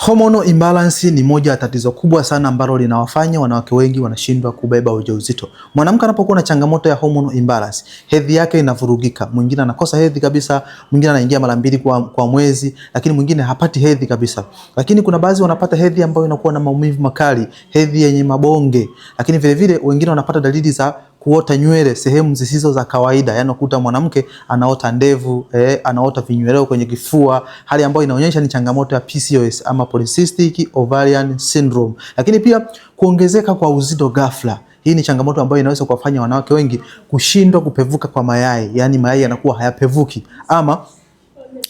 Hormonal imbalance ni moja ya tatizo kubwa sana ambalo linawafanya wanawake wengi wanashindwa kubeba ujauzito. Mwanamke anapokuwa na changamoto ya hormonal imbalance, hedhi yake inavurugika. Mwingine anakosa hedhi kabisa, mwingine anaingia mara 2 kwa mwezi, lakini mwingine hapati hedhi kabisa. Lakini kuna baadhi wanapata hedhi ambayo inakuwa na maumivu makali, hedhi yenye mabonge. Lakini vile vile wengine wanapata dalili za kuota nywele sehemu zisizo za kawaida, yani ukuta mwanamke anaota ndevu, anaota vinyweleo kwenye kifua, hali ambayo inaonyesha ni changamoto ya PCOS ama polycystic ovarian syndrome. Lakini pia kuongezeka kwa uzito ghafla. Hii ni changamoto ambayo inaweza kuwafanya wanawake wengi kushindwa kupevuka kwa mayai, yani mayai yanakuwa hayapevuki, ama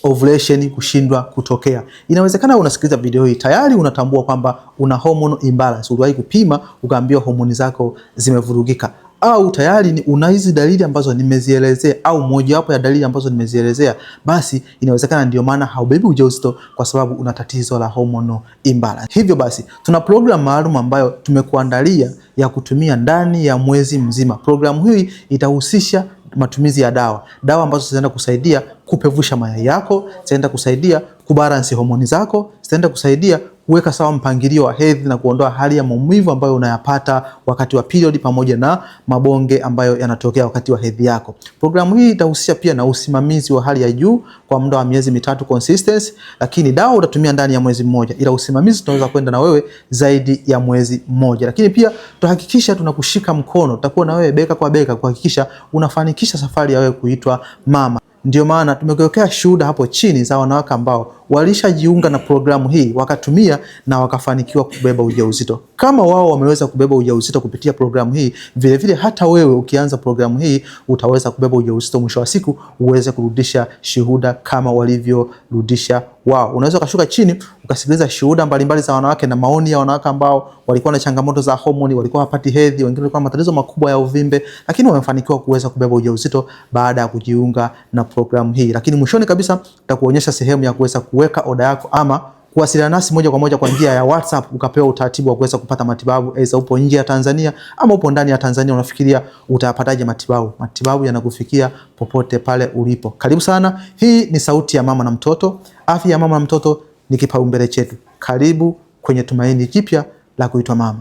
ovulation kushindwa kutokea. Inawezekana unasikiliza video hii tayari unatambua kwamba una hormonal imbalance, uliwahi kupima ukaambiwa homoni zako zimevurugika, au tayari una hizi dalili ambazo nimezielezea au mojawapo ya dalili ambazo nimezielezea, basi inawezekana ndio maana haubebi ujauzito, kwa sababu una tatizo la hormonal imbalance. Hivyo basi tuna program maalum ambayo tumekuandalia ya kutumia ndani ya mwezi mzima. Programu hii itahusisha matumizi ya dawa ambazo zitaenda kusaidia kupevusha mayai yako, zitaenda kusaidia kubalance homoni zako, zitaenda kusaidia kuweka sawa mpangilio wa hedhi na kuondoa hali ya maumivu ambayo unayapata wakati wa period, pamoja na mabonge ambayo yanatokea wakati wa hedhi yako. Programu hii itahusisha pia na usimamizi wa hali ya juu kwa muda wa miezi 3 consistency, lakini dawa utatumia ndani ya mwezi mmoja, ila usimamizi tunaweza kwenda na wewe zaidi ya mwezi mmoja. Lakini pia tutahakikisha tunakushika mkono, tutakuwa na wewe bega kwa bega kuhakikisha unafanikisha safari ya wewe kuitwa mama. Ndio maana tumekuwekea shuhuda hapo chini za wanawake ambao walishajiunga na programu hii, wakatumia na wakafanikiwa kubeba ujauzito. Kama wao wameweza kubeba ujauzito kupitia programu hii, vile vile hata wewe ukianza programu hii utaweza kubeba ujauzito, mwisho wa siku uweze kurudisha shuhuda kama walivyorudisha wao. Unaweza kushuka chini ukasikiliza shuhuda mbalimbali za wanawake na maoni ya wanawake ambao walikuwa na changamoto za homoni, walikuwa hapati hedhi, wengine walikuwa na matatizo makubwa ya uvimbe, lakini wamefanikiwa kuweza kubeba ujauzito baada ya kujiunga na programu hii. Lakini mwishoni kabisa nitakuonyesha sehemu ya kuweza kuweka oda yako ama kuwasiliana nasi moja kwa moja kwa njia ya WhatsApp, ukapewa utaratibu wa kuweza kupata matibabu. Aidha upo nje ya Tanzania ama upo ndani ya Tanzania, unafikiria utapataje matibabu? Matibabu yanakufikia popote pale ulipo. Karibu sana. Hii ni Sauti ya Mama na Mtoto. Afya ya mama na mtoto ni kipaumbele chetu. Karibu kwenye tumaini jipya la kuitwa mama.